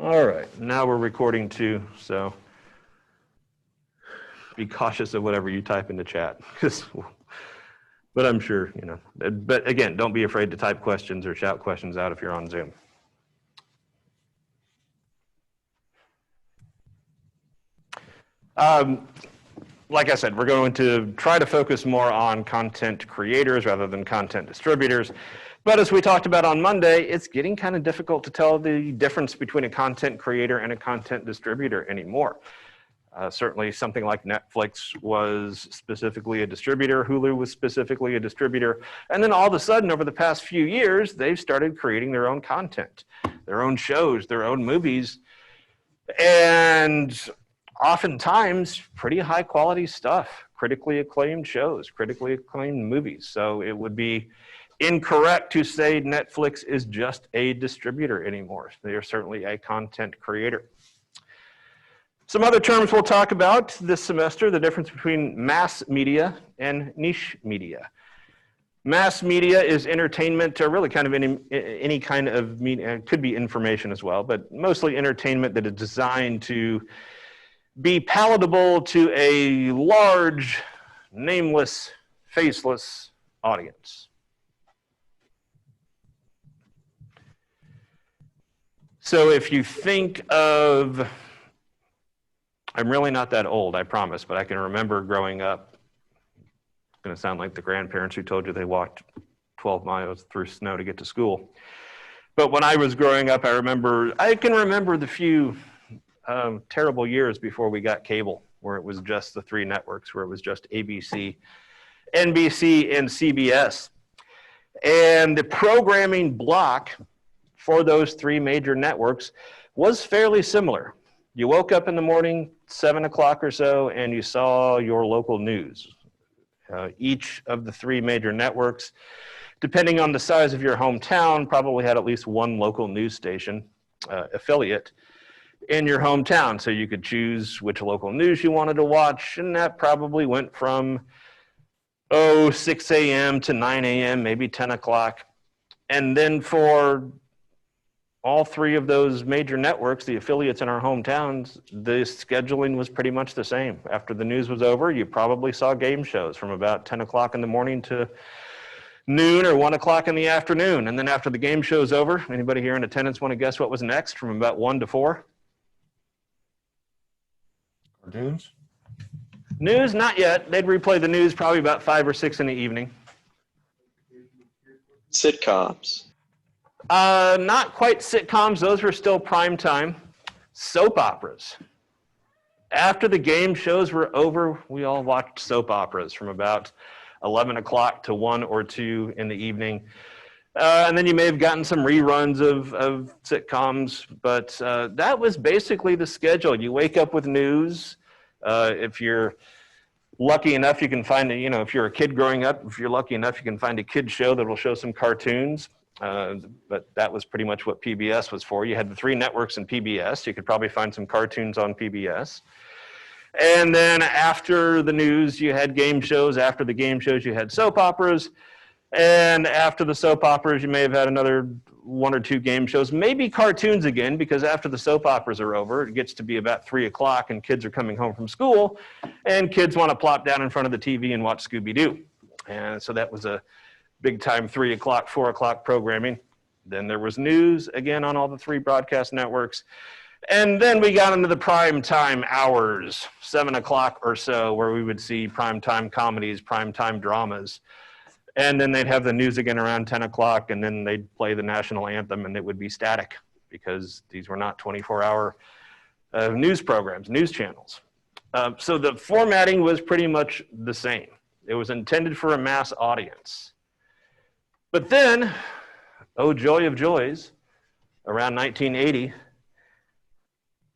All right, now we're recording too, so be cautious of whatever you type in the chat. But I'm sure, you know, but again, don't be afraid to type questions or shout questions out if you're on Zoom. Like I said, we're going to try to focus more on content creators rather than content distributors. But as we talked about on Monday, it's getting kind of difficult to tell the difference between a content creator and a content distributor anymore. Certainly something like Netflix was specifically a distributor, Hulu was specifically a distributor, and then all of a sudden over the past few years, they've started creating their own content, their own shows, their own movies, and oftentimes pretty high quality stuff, critically acclaimed shows, critically acclaimed movies. So it would be incorrect to say Netflix is just a distributor anymore. They are certainly a content creator. Some other terms we'll talk about this semester, the difference between mass media and niche media. Mass media is entertainment, or really kind of any kind of media, it could be information as well, but mostly entertainment that is designed to be palatable to a large, nameless, faceless audience. So if you think of, I'm really not that old, I promise, but I can remember growing up. It's going to sound like the grandparents who told you they walked 12 miles through snow to get to school. But when I was growing up, I can remember the few terrible years before we got cable, where it was just the three networks, where it was just ABC, NBC, and CBS. And the programming block for those three major networks was fairly similar. You woke up in the morning, 7 o'clock or so, and you saw your local news. Each of the three major networks, depending on the size of your hometown, probably had at least one local news station affiliate in your hometown. So you could choose which local news you wanted to watch, and that probably went from 6 a.m. to 9 a.m., maybe 10 o'clock. And then for all three of those major networks, the affiliates in our hometowns, the scheduling was pretty much the same. After the news was over, you probably saw game shows from about 10 o'clock in the morning to noon or 1 o'clock in the afternoon. And then after the game show's over, anybody here in attendance want to guess what was next from about 1 to 4? Cartoons? News, not yet. They'd replay the news probably about 5 or 6 in the evening. Sitcoms. Not quite sitcoms. Those were still prime time. Soap operas. After the game shows were over, we all watched soap operas from about 11 o'clock to 1 or 2 in the evening. And then you may have gotten some reruns of sitcoms, but that was basically the schedule. You wake up with news. If you're lucky enough, you can find, if you're a kid growing up, if you're lucky enough, you can find a kid show that will show some cartoons. But that was pretty much what PBS was for. You had the three networks in PBS. You could probably find some cartoons on PBS. And then after the news, you had game shows. After the game shows, you had soap operas. And after the soap operas, you may have had another 1 or 2 game shows, maybe cartoons again, because after the soap operas are over, it gets to be about 3 o'clock and kids are coming home from school, and kids want to plop down in front of the TV and watch Scooby-Doo. And so that was a big time 3 o'clock, 4 o'clock programming. Then there was news again on all the three broadcast networks. And then we got into the prime time hours, 7 o'clock or so, where we would see prime time comedies, prime time dramas. And then they'd have the news again around 10 o'clock, and then they'd play the national anthem, and it would be static because these were not 24-hour news programs, news channels. So the formatting was pretty much the same. It was intended for a mass audience. But then, oh joy of joys, around 1980,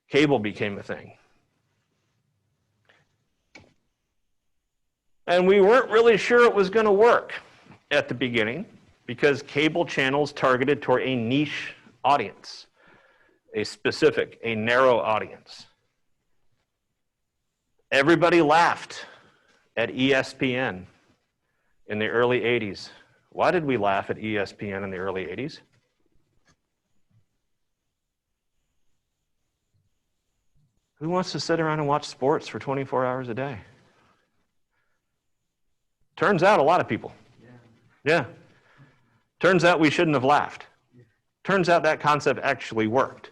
cable became a thing. And we weren't really sure it was going to work at the beginning because cable channels targeted toward a niche audience, a narrow audience. Everybody laughed at ESPN in the early 80s. Why did we laugh at ESPN in the early 80s? Who wants to sit around and watch sports for 24 hours a day? Turns out a lot of people. Yeah. Turns out we shouldn't have laughed. Turns out that concept actually worked.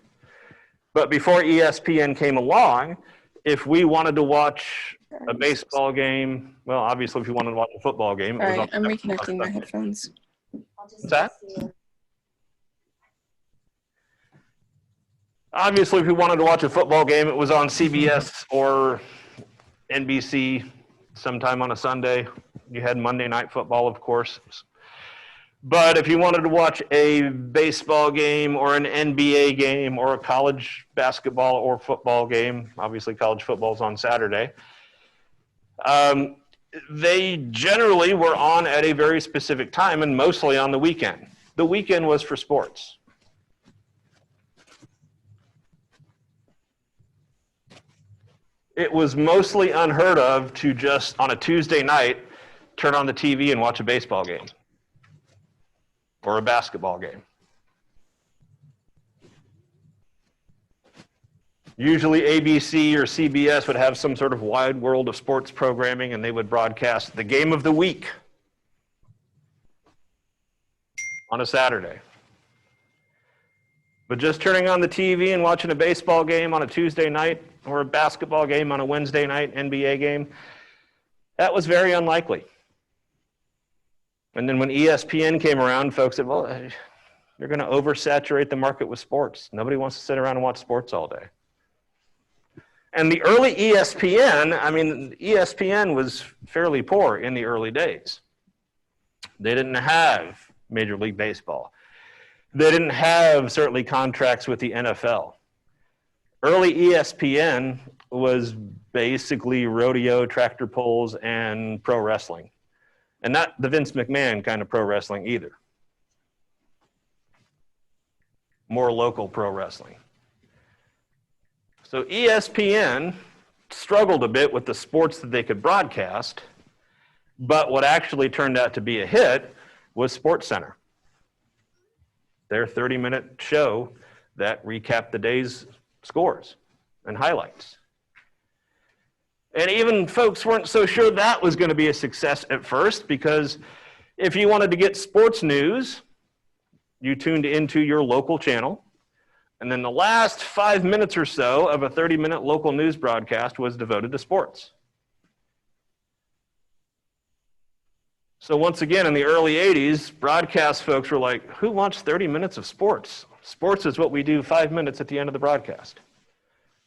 But before ESPN came along, if we wanted to watch a baseball game, well, obviously if you wanted to watch a football game, it was on. I'm reconnecting my headphones. What's that? Obviously, if you wanted to watch a football game, it was on CBS or NBC sometime on a Sunday. You had Monday Night Football, of course. But if you wanted to watch a baseball game or an NBA game or a college basketball or football game, obviously college football is on Saturday, they generally were on at a very specific time and mostly on the weekend. The weekend was for sports. It was mostly unheard of to just, on a Tuesday night, turn on the TV and watch a baseball game or a basketball game. Usually ABC or CBS would have some sort of wide world of sports programming, and they would broadcast the game of the week on a Saturday. But just turning on the TV and watching a baseball game on a Tuesday night or a basketball game on a Wednesday night, NBA game, that was very unlikely. And then when ESPN came around, folks said, well, you're going to oversaturate the market with sports. Nobody wants to sit around and watch sports all day. And the early ESPN, I mean, ESPN was fairly poor in the early days. They didn't have Major League Baseball. They didn't have, certainly, contracts with the NFL. Early ESPN was basically rodeo, tractor pulls, and pro wrestling. And not the Vince McMahon kind of pro wrestling either. More local pro wrestling. So ESPN struggled a bit with the sports that they could broadcast, but what actually turned out to be a hit was SportsCenter. Their 30-minute show that recapped the day's scores and highlights. And even folks weren't so sure that was going to be a success at first, because if you wanted to get sports news, you tuned into your local channel, and then the last 5 minutes or so of a 30-minute local news broadcast was devoted to sports. So once again, in the early 80s, broadcast folks were like, who wants 30 minutes of sports? Sports is what we do 5 minutes at the end of the broadcast.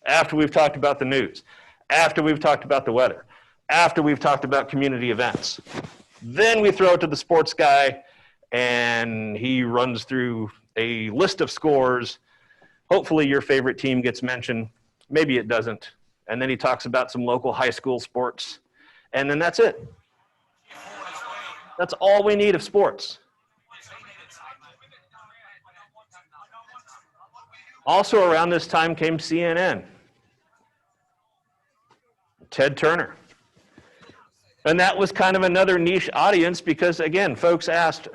After we've talked about the news, after we've talked about the weather, after we've talked about community events. Then we throw it to the sports guy, and he runs through a list of scores. Hopefully your favorite team gets mentioned. Maybe it doesn't. And then he talks about some local high school sports. And then that's it. That's all we need of sports. Also around this time came CNN. Ted Turner. And that was kind of another niche audience because, again, folks asked,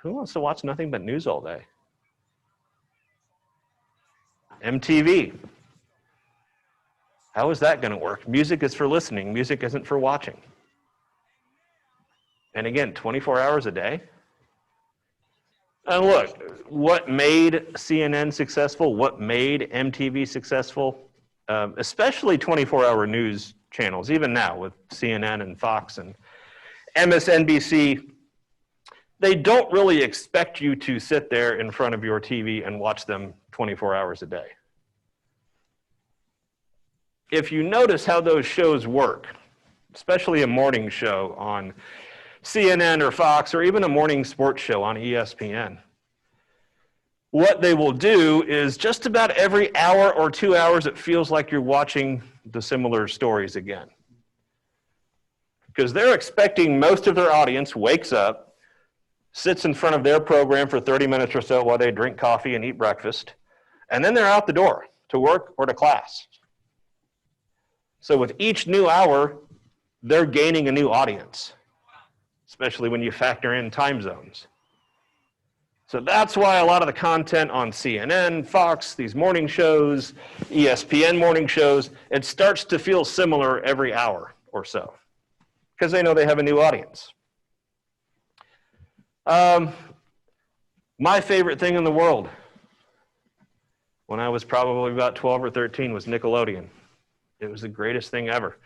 who wants to watch nothing but news all day? MTV. How is that going to work? Music is for listening. Music isn't for watching. And again, 24 hours a day. And look, what made CNN successful, what made MTV successful, especially 24-hour news channels, even now with CNN and Fox and MSNBC, they don't really expect you to sit there in front of your TV and watch them 24 hours a day. If you notice how those shows work, especially a morning show on CNN or Fox, or even a morning sports show on ESPN, what they will do is just about every hour or 2 hours, it feels like you're watching the similar stories again. Because they're expecting most of their audience wakes up, sits in front of their program for 30 minutes or so while they drink coffee and eat breakfast, and then they're out the door to work or to class. So with each new hour, they're gaining a new audience, especially when you factor in time zones. So that's why a lot of the content on CNN, Fox, these morning shows, ESPN morning shows, it starts to feel similar every hour or so because they know they have a new audience. My favorite thing in the world when I was probably about 12 or 13 was Nickelodeon. It was the greatest thing ever.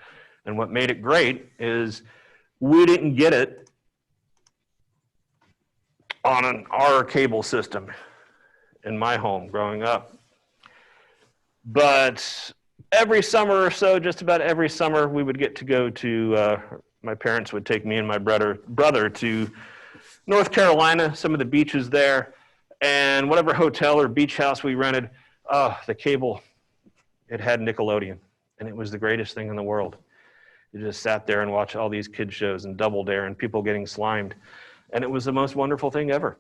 And what made it great is we didn't get it on our cable system in my home growing up. But every summer or so, just about every summer, we would get to go to, my parents would take me and my brother to North Carolina, some of the beaches there, and whatever hotel or beach house we rented, the cable, it had Nickelodeon, and it was the greatest thing in the world. You just sat there and watched all these kids shows and Double Dare and people getting slimed, and it was the most wonderful thing ever.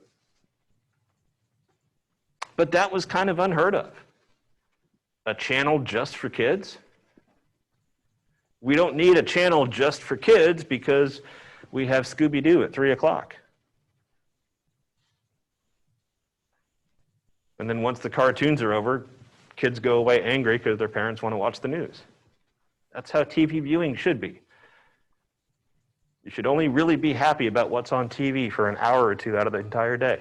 But that was kind of unheard of. A channel just for kids? We don't need a channel just for kids because we have Scooby-Doo at 3 o'clock. And then once the cartoons are over, kids go away angry because their parents want to watch the news. That's how TV viewing should be. You should only really be happy about what's on TV for an hour or two out of the entire day.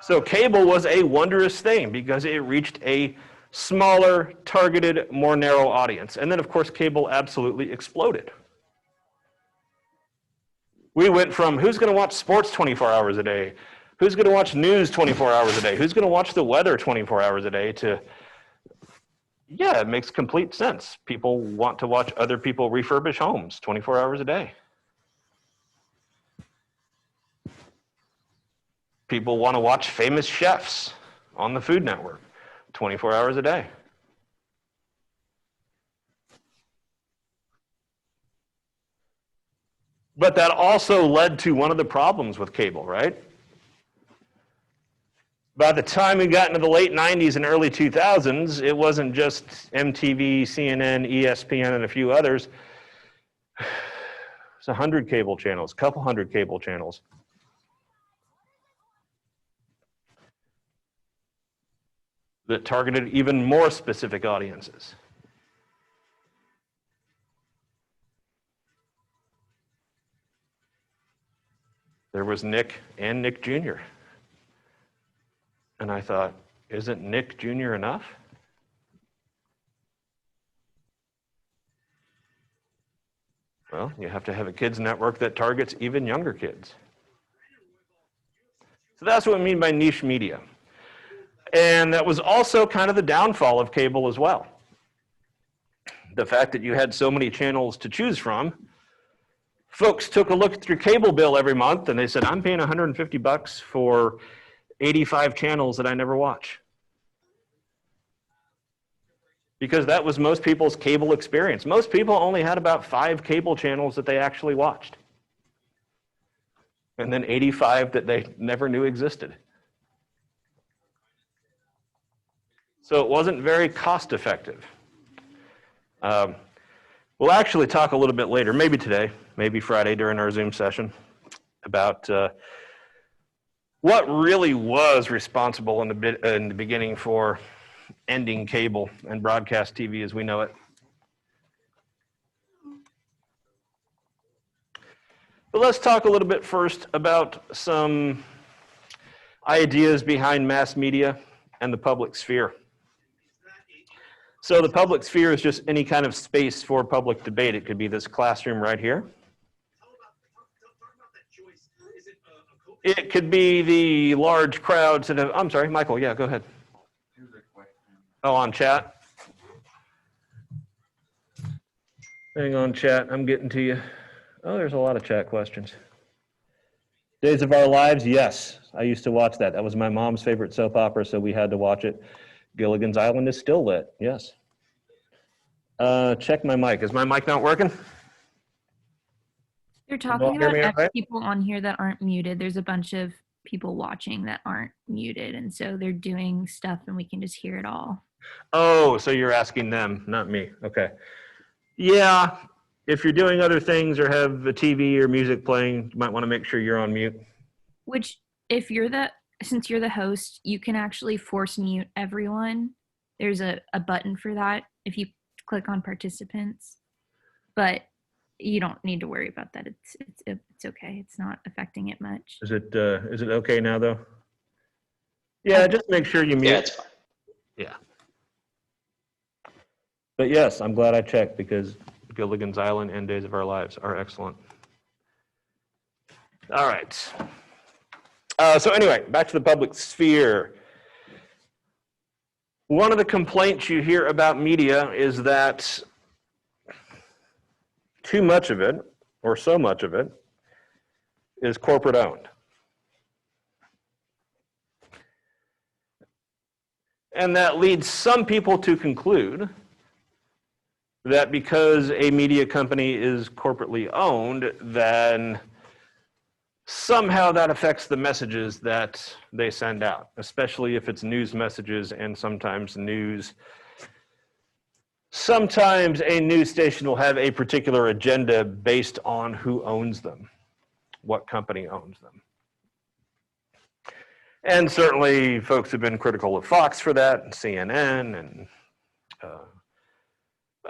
So cable was a wondrous thing because it reached a smaller, targeted, more narrow audience. And then, of course, cable absolutely exploded. We went from who's going to watch sports 24 hours a day, who's going to watch news 24 hours a day, who's going to watch the weather 24 hours a day to, yeah, it makes complete sense. People want to watch other people refurbish homes 24 hours a day. People want to watch famous chefs on the Food Network 24 hours a day. But that also led to one of the problems with cable, right? By the time we got into the late 90s and early 2000s, it wasn't just MTV, CNN, ESPN, and a few others. It's 100 cable channels, a couple hundred cable channels. That targeted even more specific audiences. There was Nick and Nick Jr. And I thought, isn't Nick Jr. enough? Well, you have to have a kids network that targets even younger kids. So that's what I mean by niche media. And that was also kind of the downfall of cable as well. The fact that you had so many channels to choose from, folks took a look at your cable bill every month and they said, I'm paying $150 for 85 channels that I never watch. Because that was most people's cable experience. Most people only had about 5 cable channels that they actually watched. And then 85 that they never knew existed. So it wasn't very cost effective. We'll actually talk a little bit later, maybe today, maybe Friday during our Zoom session, about what really was responsible in the beginning for ending cable and broadcast TV as we know it. But let's talk a little bit first about some ideas behind mass media and the public sphere. So the public sphere is just any kind of space for public debate. It could be this classroom right here. It could be the large crowds that have, I'm sorry, Michael, yeah, go ahead. Oh, on chat? Hang on, chat, I'm getting to you. Oh, there's a lot of chat questions. Days of Our Lives, yes. I used to watch that. That was my mom's favorite soap opera, so we had to watch it. Gilligan's Island is still lit, yes. Check my mic. Is my mic not working? You're talking about people on here that aren't muted. There's a bunch of people watching that aren't muted, and so they're doing stuff and we can just hear it all. Oh, so you're asking them, not me. Okay. Yeah, if you're doing other things or have a TV or music playing, you might want to make sure you're on mute. Which, if you're since you're the host, you can actually force mute everyone. There's a button for that if you click on participants, but you don't need to worry about that. It's okay. It's not affecting it much. Is it okay now though? Yeah, just make sure you mute. Yeah, it's fine. Yeah. But yes, I'm glad I checked because Gilligan's Island and Days of Our Lives are excellent. All right. So anyway, back to the public sphere. One of the complaints you hear about media is that too much of it, or so much of it, is corporate owned. And that leads some people to conclude that because a media company is corporately owned, then somehow that affects the messages that they send out, especially if it's news messages and sometimes news. Sometimes a news station will have a particular agenda based on who owns them, what company owns them. And certainly folks have been critical of Fox for that, and CNN, and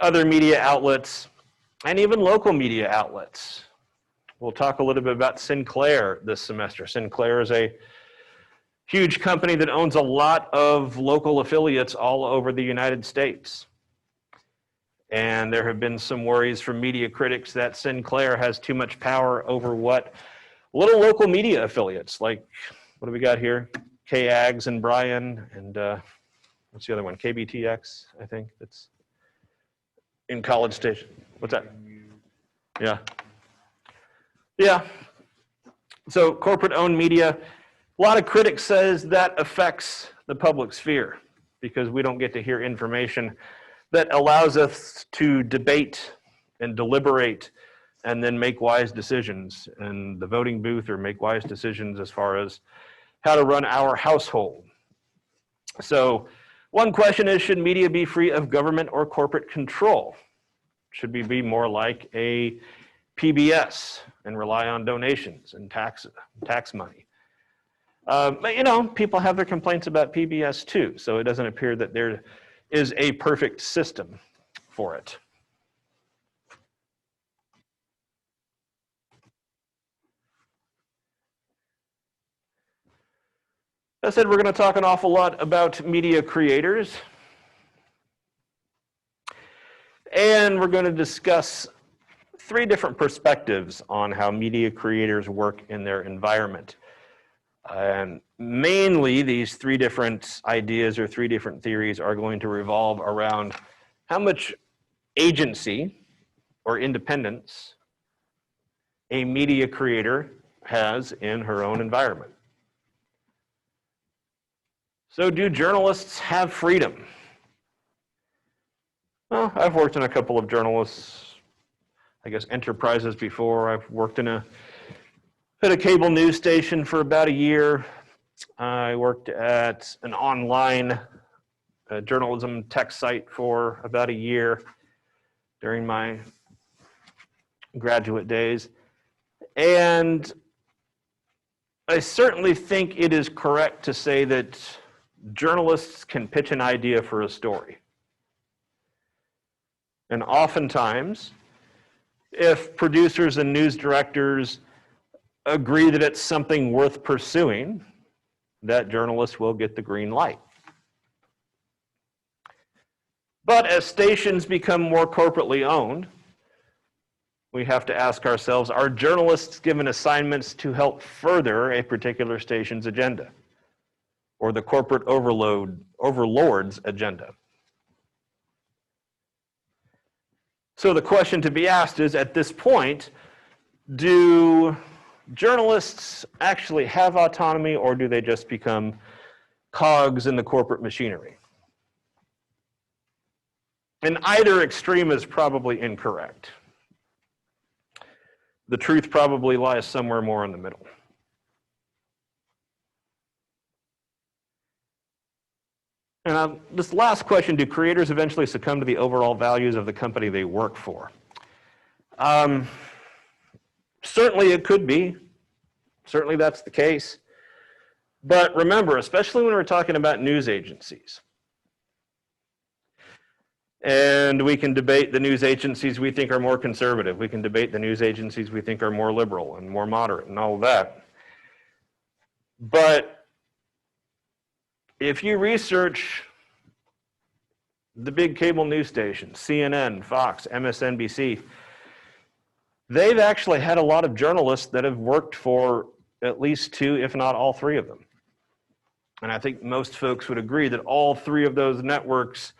other media outlets, and even local media outlets. We'll talk a little bit about Sinclair this semester. Sinclair is a huge company that owns a lot of local affiliates all over the United States. And there have been some worries from media critics that Sinclair has too much power over what little local media affiliates, like, what do we got here? K-Ags and Brian, and what's the other one? KBTX, I think, that's in College Station. What's that? Yeah. Yeah. So corporate-owned media, a lot of critics says that affects the public sphere because we don't get to hear information that allows us to debate and deliberate and then make wise decisions in the voting booth or make wise decisions as far as how to run our household. So one question is, should media be free of government or corporate control? Should we be more like a PBS and rely on donations and tax money? But you know, people have their complaints about PBS too, so it doesn't appear that there is a perfect system for it. I said we're going to talk an awful lot about media creators. And we're going to discuss 3 different perspectives on how media creators work in their environment. And mainly these 3 different ideas or 3 different theories are going to revolve around how much agency or independence a media creator has in her own environment. So do journalists have freedom? Well, I've worked in a couple of journalists, I guess, enterprises before. I've worked at a cable news station for about a year. I worked at an online journalism tech site for about a year during my graduate days. And I certainly think it is correct to say that journalists can pitch an idea for a story. And oftentimes, if producers and news directors agree that it's something worth pursuing, that journalist will get the green light. But as stations become more corporately owned, we have to ask ourselves, are journalists given assignments to help further a particular station's agenda or the corporate overlord's agenda? So the question to be asked is, at this point, do journalists actually have autonomy, or do they just become cogs in the corporate machinery? And either extreme is probably incorrect. The truth probably lies somewhere more in the middle. And this last question, do creators eventually succumb to the overall values of the company they work for? Certainly it could be. Certainly that's the case. But remember, especially when we're talking about news agencies, and we can debate the news agencies we think are more conservative. We can debate the news agencies we think are more liberal and more moderate and all of that. But if you research the big cable news stations, CNN, Fox, MSNBC, they've actually had a lot of journalists that have worked for at least two, if not all three of them. And I think most folks would agree that all three of those networks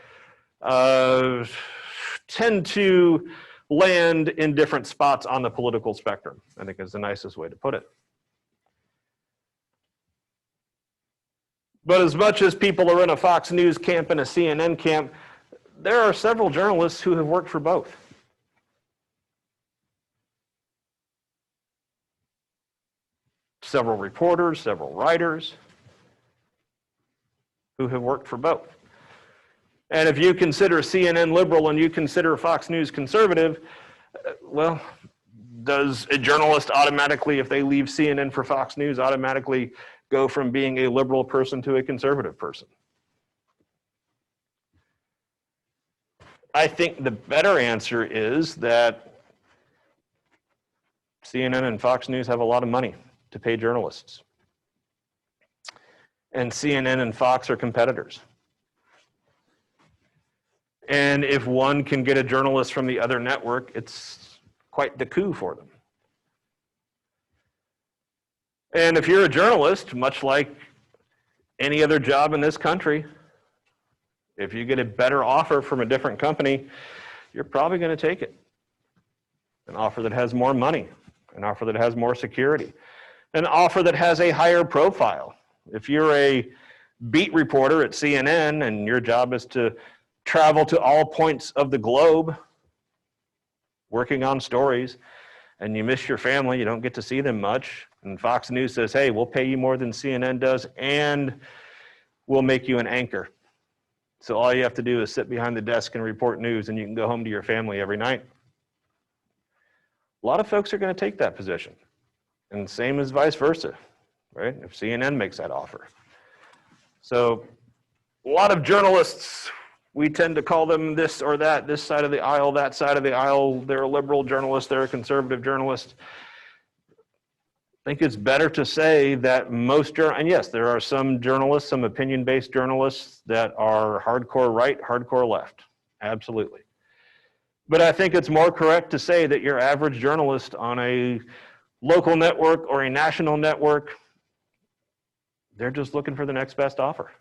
tend to land in different spots on the political spectrum, I think is the nicest way to put it. But as much as people are in a Fox News camp and a CNN camp, there are several journalists who have worked for both. Several reporters, several writers who have worked for both. And if you consider CNN liberal and you consider Fox News conservative, well, does a journalist automatically, if they leave CNN for Fox News, automatically go from being a liberal person to a conservative person? I think the better answer is that CNN and Fox News have a lot of money to pay journalists. And CNN and Fox are competitors. And if one can get a journalist from the other network, it's quite the coup for them. And if you're a journalist, much like any other job in this country, if you get a better offer from a different company, you're probably going to take it. An offer that has more money, an offer that has more security, an offer that has a higher profile. If you're a beat reporter at CNN and your job is to travel to all points of the globe working on stories, and you miss your family, you don't get to see them much, and Fox News says, hey, we'll pay you more than CNN does, and we'll make you an anchor. So all you have to do is sit behind the desk and report news, and you can go home to your family every night. A lot of folks are going to take that position, and same as vice versa, right? If CNN makes that offer. So a lot of journalists, we tend to call them this or that, this side of the aisle, that side of the aisle. They're a liberal journalist, they're a conservative journalist. I think it's better to say that most, and yes, there are some journalists, some opinion-based journalists that are hardcore right, hardcore left, absolutely. But I think it's more correct to say that your average journalist on a local network or a national network, they're just looking for the next best offer.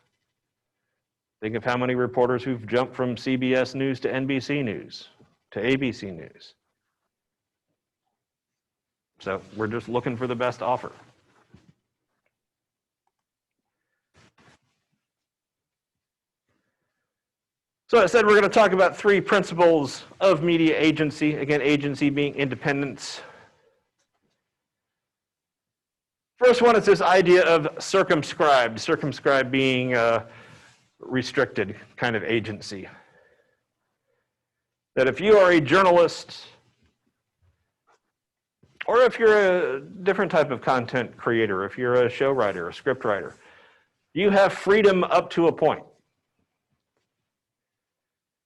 Think of how many reporters who've jumped from CBS News to NBC News to ABC News. So we're just looking for the best offer. So I said we're going to talk about three principles of media agency. Again, agency being independence. First one is this idea of circumscribed. Circumscribed being restricted kind of agency. That if you are a journalist, or if you're a different type of content creator, if you're a show writer, a script writer, you have freedom up to a point.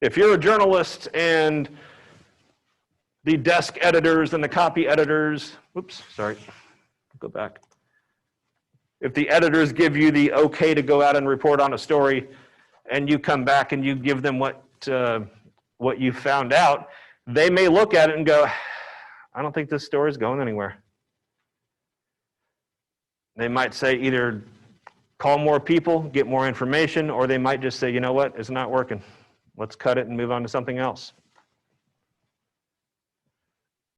If you're a journalist and the desk editors and the copy editors, go back. If the editors give you the okay to go out and report on a story, and you come back and you give them what you found out, they may look at it and go, I don't think this story is going anywhere. They might say either call more people, get more information, or they might just say, you know what, it's not working. Let's cut it and move on to something else.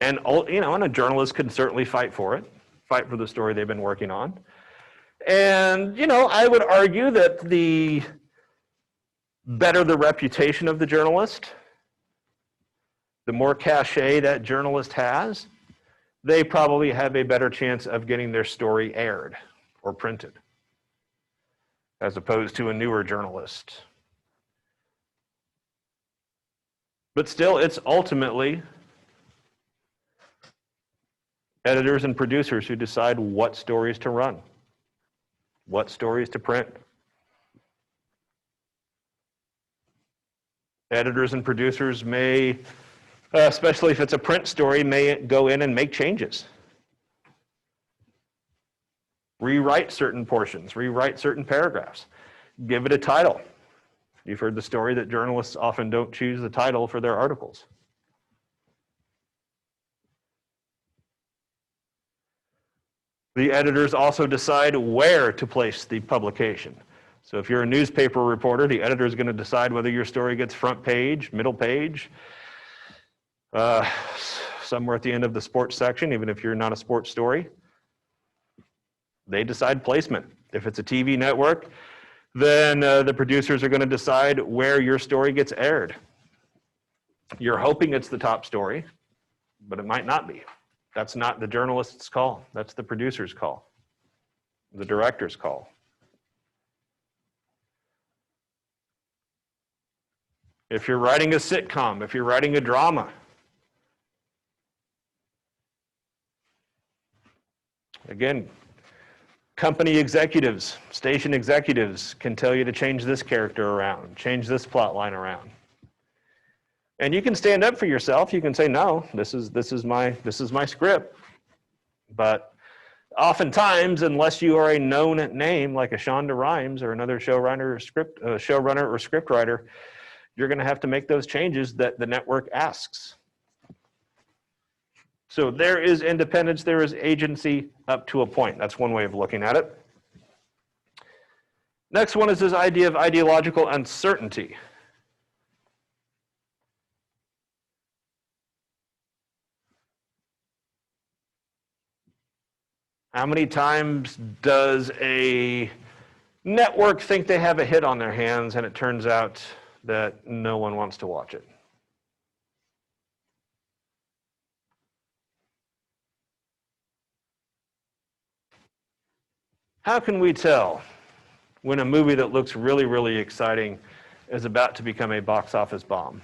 And and a journalist can certainly fight for it, fight for the story they've been working on. And I would argue that the better the reputation of the journalist, the more cachet that journalist has, they probably have a better chance of getting their story aired or printed, as opposed to a newer journalist. But still, it's ultimately Editors and producers who decide what stories to run, what stories to print. Editors and producers may, especially if it's a print story, may go in and make changes. Rewrite certain portions, rewrite certain paragraphs, give it a title. You've heard the story that journalists often don't choose the title for their articles. The editors also decide where to place the publication. So if you're a newspaper reporter, the editor is going to decide whether your story gets front page, middle page, somewhere at the end of the sports section, even if you're not a sports story. They decide placement. If it's a TV network, then the producers are going to decide where your story gets aired. You're hoping it's the top story, but it might not be. That's not the journalist's call. That's the producer's call, the director's call. If you're writing a sitcom, if you're writing a drama, again, company executives, station executives can tell you to change this character around, change this plot line around. And you can stand up for yourself. You can say, no, this is my script. But oftentimes, unless you are a known name like a Shonda Rhimes or another showrunner or script writer, you're going to have to make those changes that the network asks. So there is independence, there is agency up to a point. That's one way of looking at it. Next one is this idea of ideological uncertainty. How many times does a network think they have a hit on their hands and it turns out that no one wants to watch it? How can we tell when a movie that looks really, really exciting is about to become a box office bomb?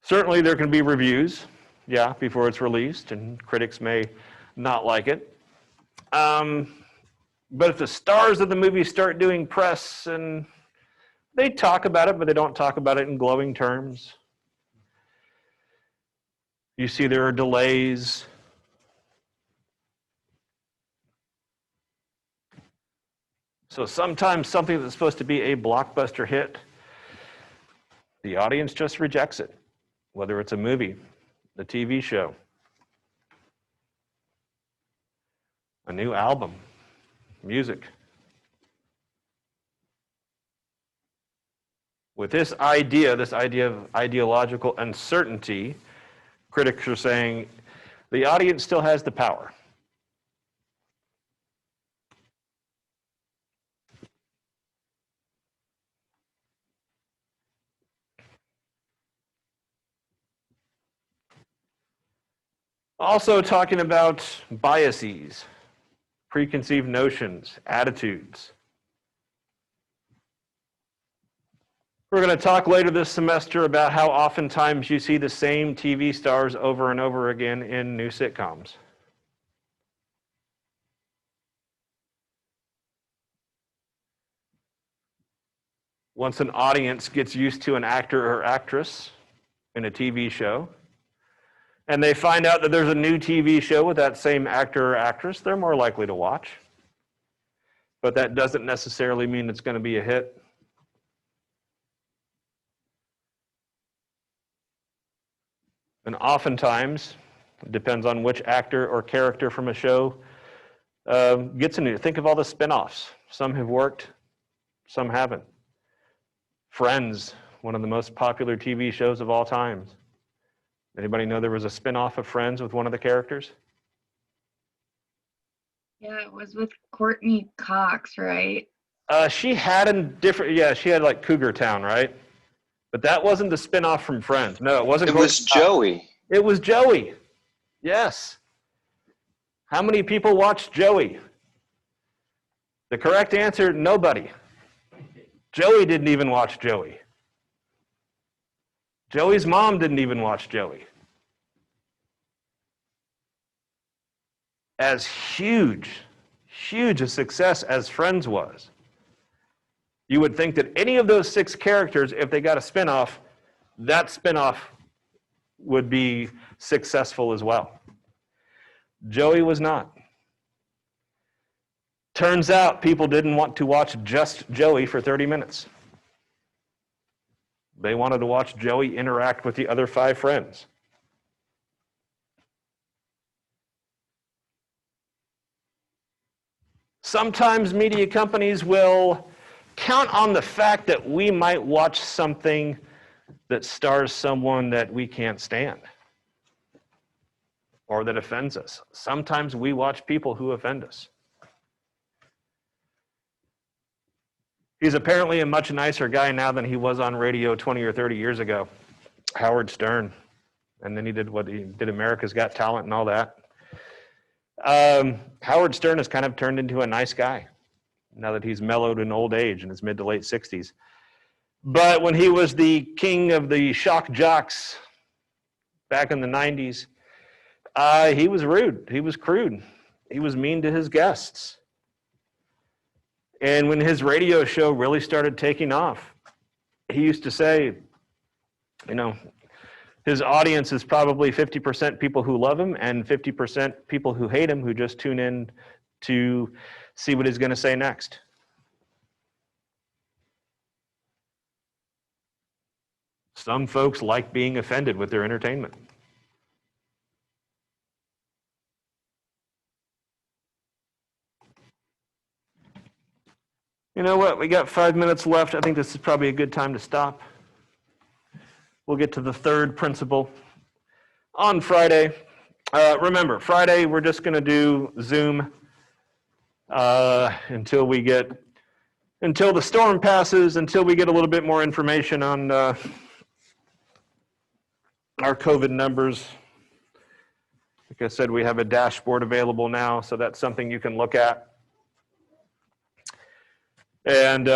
Certainly there can be reviews, yeah, before it's released, and critics may not like it. But if the stars of the movie start doing press, and they talk about it, but they don't talk about it in glowing terms. You see there are delays. So sometimes something that's supposed to be a blockbuster hit, the audience just rejects it. Whether it's a movie, a TV show, a new album, music. With this idea of ideological uncertainty, critics are saying the audience still has the power. Also talking about biases, preconceived notions, attitudes. We're going to talk later this semester about how oftentimes you see the same TV stars over and over again in new sitcoms. Once an audience gets used to an actor or actress in a TV show, and they find out that there's a new TV show with that same actor or actress, they're more likely to watch. But that doesn't necessarily mean it's going to be a hit. And oftentimes, it depends on which actor or character from a show gets into it. Think of all the spin-offs. Some have worked, some haven't. Friends, one of the most popular TV shows of all time. Anybody know there was a spin-off of Friends with one of the characters? Yeah, it was with Courtney Cox, right? She had a different, yeah, she had like Cougar Town, right? But that wasn't the spin-off from Friends. No, it wasn't. It was Joey. It was Joey. Yes. How many people watched Joey? The correct answer, nobody. Joey didn't even watch Joey. Joey's mom didn't even watch Joey. As huge a success as Friends was, you would think that any of those 6 characters, if they got a spinoff, that spinoff would be successful as well. Joey was not. Turns out people didn't want to watch just Joey for 30 minutes. They wanted to watch Joey interact with the other 5 friends. Sometimes media companies will count on the fact that we might watch something that stars someone that we can't stand or that offends us. Sometimes we watch people who offend us. He's apparently a much nicer guy now than he was on radio 20 or 30 years ago. Howard Stern. And then he did what he did, America's Got Talent and all that. Howard Stern has kind of turned into a nice guy now that he's mellowed in old age in his mid to late 60s. But when he was the king of the shock jocks back in the 90s, he was rude. He was crude. He was mean to his guests. And when his radio show really started taking off, he used to say, you know, his audience is probably 50% people who love him and 50% people who hate him, who just tune in to see what he's going to say next. Some folks like being offended with their entertainment. You know what? We got 5 minutes left. I think this is probably a good time to stop. We'll get to the third principle on Friday. Remember, Friday we're just going to do Zoom until the storm passes, until we get a little bit more information on our COVID numbers. Like I said, we have a dashboard available now, so that's something you can look at. And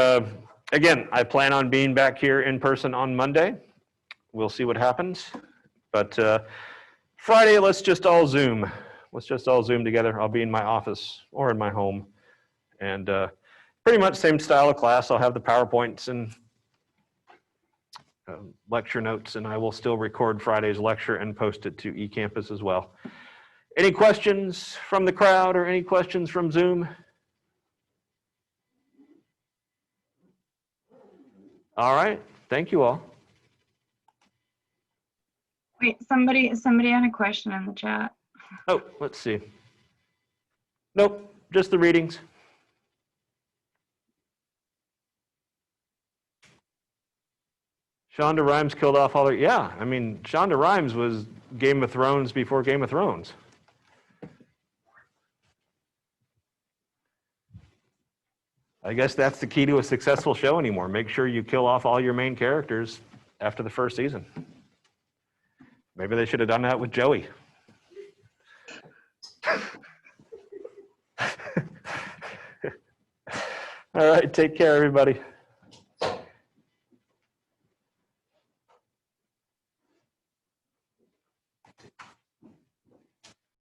again, I plan on being back here in person on Monday. We'll see what happens. But Friday, let's just all Zoom. Let's just all Zoom together. I'll be in my office or in my home. And pretty much same style of class. I'll have the PowerPoints and lecture notes, and I will still record Friday's lecture and post it to eCampus as well. Any questions from the crowd or any questions from Zoom? All right, thank you all. Wait, somebody had a question in the chat. Oh, let's see. Nope, just the readings. Shonda Rhimes killed off all their, yeah, I mean, Shonda Rhimes was Game of Thrones before Game of Thrones. I guess that's the key to a successful show anymore. Make sure you kill off all your main characters after the first season. Maybe they should have done that with Joey. All right, take care, everybody.